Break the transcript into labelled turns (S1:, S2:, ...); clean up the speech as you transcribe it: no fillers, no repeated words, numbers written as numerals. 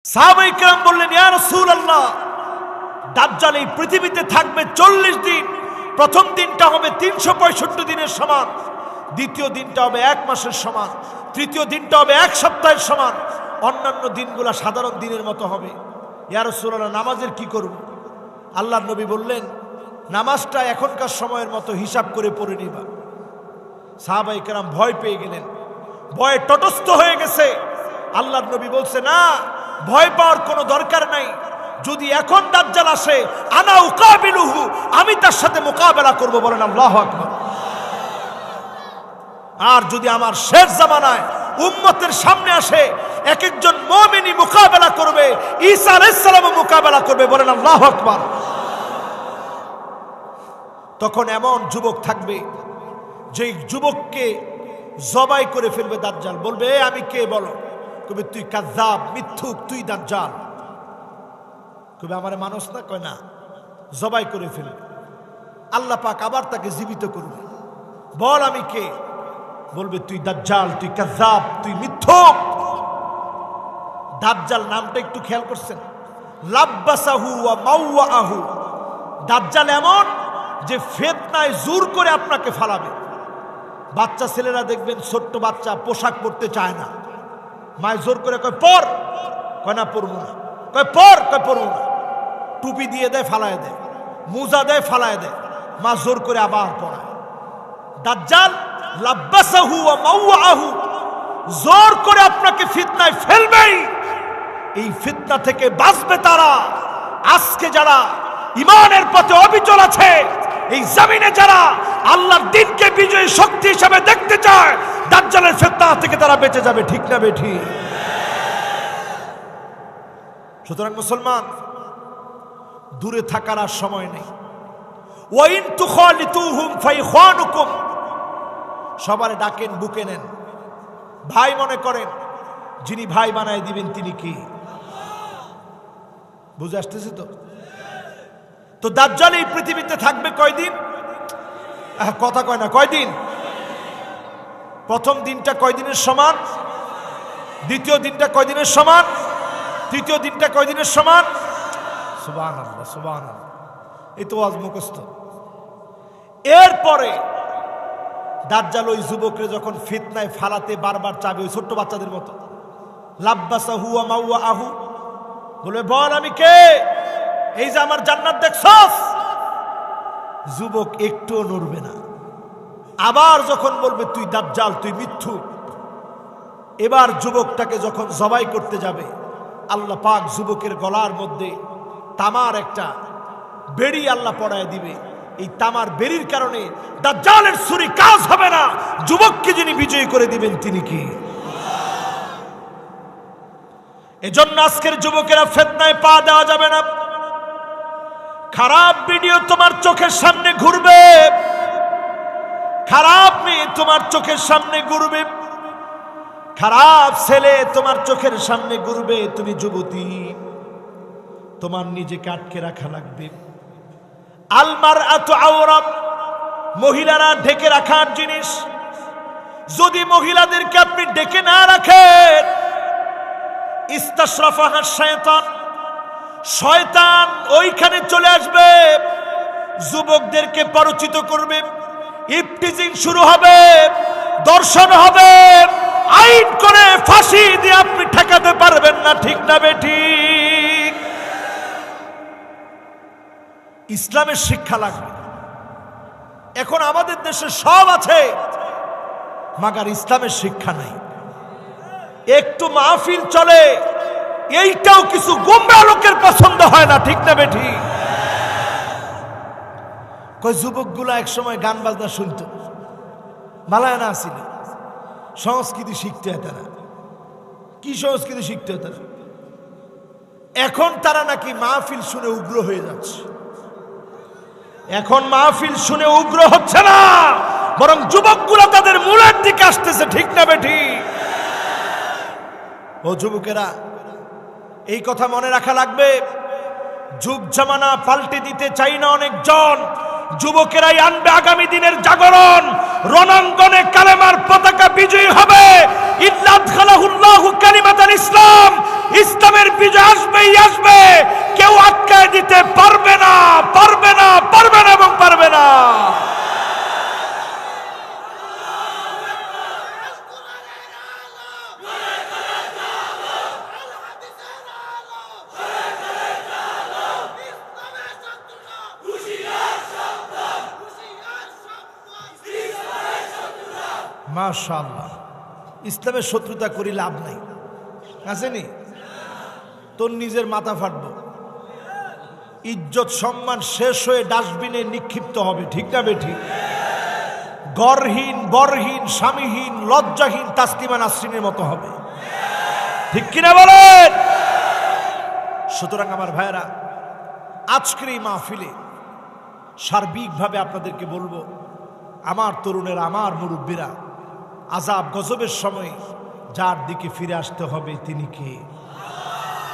S1: সাহাবায়ে কেরাম বললেন, ইয়া রাসূলুল্লাহ, দাজ্জাল এই পৃথিবীতে থাকবে 40 দিন। প্রথম দিনটা হবে 365 দিনের সমান, দ্বিতীয় দিনটা হবে 1 মাসের সমান, তৃতীয় দিনটা হবে 1 সপ্তাহের সমান, অন্যান্য দিনগুলো সাধারণ দিনের মতো হবে। ইয়া রাসূলুল্লাহ, নামাজের কি করব? আল্লাহর নবী বললেন, নামাজটা এখনকার সময়ের মতো হিসাব করে পড়ে নিবা। সাহাবায়ে কেরাম ভয় পেয়ে গেলেন, ভয়ে তটস্থ হয়ে গেছে। আল্লাহর নবী বলছে, না, ভয় পাওয়ার কোনো দরকার নাই। যদি এখন দাজ্জাল আসে, আনা উকাবিলুহু, আমি তার সাথে মোকাবেলা করব। বলেন আল্লাহু আকবার। আর যদি আমার শেষ জামানায় উম্মতের সামনে আসে, এক একজন মুমিনি মোকাবেলা করবে, ঈসা আলাইহিস সালামও মোকাবেলা করবে। বলেন আল্লাহু আকবার। তখন এমন যুবক থাকবে, যেই যুবককে জবাই করে ফেলবে দাজ্জাল। বলবে, আমি কে বলো? কবে তুই কাযযাব, মিথ্যুক, তুই দাজ্জাল। কবে আমারে মানুষ না? কয় না, জবাই করে ফেলবে। আল্লাহ পাক আবার তাকে জীবিত করবে। বল আমি কে? বলবে, তুই দাজ্জাল, তুই কাযযাব, তুই মিথ্যুক। দাজ্জাল নামটা একটু খেয়াল করছেন? লাব্বাসাহু ওয়া মাওয়াহু। দাজ্জাল এমন যে ফিতনায় জোর করে আপনাকে ফালাবে। বাচ্চা ছেলেরা দেখবেন, ছোট্ট বাচ্চা পোশাক পরতে চায় না, মায় জোর করে কয় পর, কয় না পরবো না, কয় পর, কয় পরবো না। টুপি দিয়ে দেয়, ফালায় দেয়, মোজা দেয়, ফালায় দেয়, মা জোর করে আবার পড়ায়। দাজ্জাল লাব্বাসাহু ওয়া মাওয়াহু, জোর করে আপনাকে ফিতনায় ফেলবেই। এই ফিতনা থেকে বাঁচবে তারা। আজকে যারা ঈমানের পথে অবিচল আছে, এই জমিনে যারা আল্লাহর দ্বীনকে বিজয়ী শক্তি হিসেবে দেখতে চায়, দাজ্জালের ফিতনা থেকে তারা বেঁচে যাবে। ঠিক না বেঠি? সুতরাং মুসলমান, দূরে থাকার আর সময় নেই। ওয়া ইন তুখালিতুহুম ফাইখানুকুম, সবারে ডাকেন, বুকে নেন, ভাই মনে করেন। যিনি ভাই বানায় দিবেন তিনি কি? বুঝে আসতেছে তো? তো দাজ্জাল এই পৃথিবীতে থাকবে কয়দিন? কথা কয় না, কয়দিন? প্রথম দিনটা কয়দিনের সমান? দ্বিতীয় দিনটা কয়দিনের সমান? তৃতীয় দিনটা কয়দিনের সমান? সুবহানাল্লাহ, সুবহানাল্লাহ। এই তো আজ মুখস্থ। এরপরে দাজ্জাল ওই যুবকরে যখন ফিতনায় ফালাতে বারবার চাবে, ওই ছোট্ট বাচ্চাদের মতো, লাব্বাসাহু ওয়া মাওয়াহু, বলে, বল আমি কে? এই যে আমার জান্নাত দেখছস? যুবক একটুও নড়বে না। আবার যখন বলবে, তুই দাজ্জাল, তুই মিথ্যুক, এবার যুবকটাকে যখন জবাই করতে যাবে, আল্লাহ পাক যুবকের গলার মধ্যে তামার একটা বেড়ি আল্লাহ পড়ায় দিবে। এই তামার বেড়ির কারণে দাজ্জালের ছুরি কাজ হবে না। যুবককে যিনি বিজয়ী করে দিবেন তিনি কি? এজন্য আজকের যুবকেরা ফিতনায় পা দেওয়া যাবে না। খারাপ ভিডিও তোমার চোখের সামনে ঘুরবে, খারাপ মেয়ে তোমার চোখের সামনে ঘুরবে, খারাপ ছেলে তোমার চোখের সামনে ঘুরবে। তুমি যুবতী, তোমার নিজেকে আটকে রাখা লাগবে। আল মারআতু আওরা, মহিলারা ঢেকে রাখার জিনিস। যদি মহিলাদেরকে আপনি ঢেকে না রাখেন, ইস্তাশরাফাহা শায়তান, শয়তান ওইখানে চলে আসবে, যুবকদেরকে পরিচিত করবে, ইফটিজিং শুরু হবে, দর্শন হবে, আইন করে ফাঁসি দিয়ে আপনি ঠেকাতে পারবেন না। ঠিক না বেঠিক? ইসলামের শিক্ষা লাগবে। এখন আমাদের দেশে সব আছে, মাগার ইসলামের শিক্ষা নাই। একটু মাহফিল চলে, এইটাও কিছু গোমরা লোকের পছন্দ হয় না। ঠিক না বেঠিক? কই যুবকগুলা এক সময় গান বাজনা শুনতো, মালায় না আসিল, সংস্কৃতি শিখতে হতো না। কি সংস্কৃতি শিখতে হতো না? এখন তারা নাকি মাহফিল শুনে উগ্র হয়ে যাচ্ছে। এখন মাহফিল শুনে উগ্র হচ্ছে না, বরং যুবকগুলা তাদের মূলের দিকে আসতেছে। ঠিক না বেঠিক? ও যুবকেরা, এই কথা মনে রাখা লাগবে। যুগ জামানা পাল্টে দিতে চাই না অনেকজন, যুবকেরাই আনবে আগামী দিনের জাগরণ। রণাঙ্গনে কালেমার পতাকা বিজয়ী হবে। ইল্লাদখালাহুল্লাহু কালিমাতাল ইসলাম, ইসলামের বিজয় আসবেই আসবে, কেউ আটকায় দিতে পারবে না, পারবে না, পারবে না এবং পারবে না। মাশাআল্লাহ, ইসলামের শত্রুতা করি লাভ নাই, আসেনি? তোর নিজের মাথা ফাটবো, ইজ্জত সম্মান শেষ হয়ে ডাস্টবিনে নিক্ষিপ্ত হবে, ঠিক না বেঠিক? গরহীন, বরহীন, স্বামীহীন, লজ্জাহীন তাসলিমা নাসরিনের মতো হবে, ঠিক কিনা বলেন? সুতরাং আমার ভাইয়েরা, আজকের এই মাহফিলে সার্বিকভাবে আপনাদেরকে বলবো, আমার তরুণেরা, আমার মুরব্বীরা, আযাব গজবের সময় যার দিকে ফিরে আসতে হবে তিনি কে?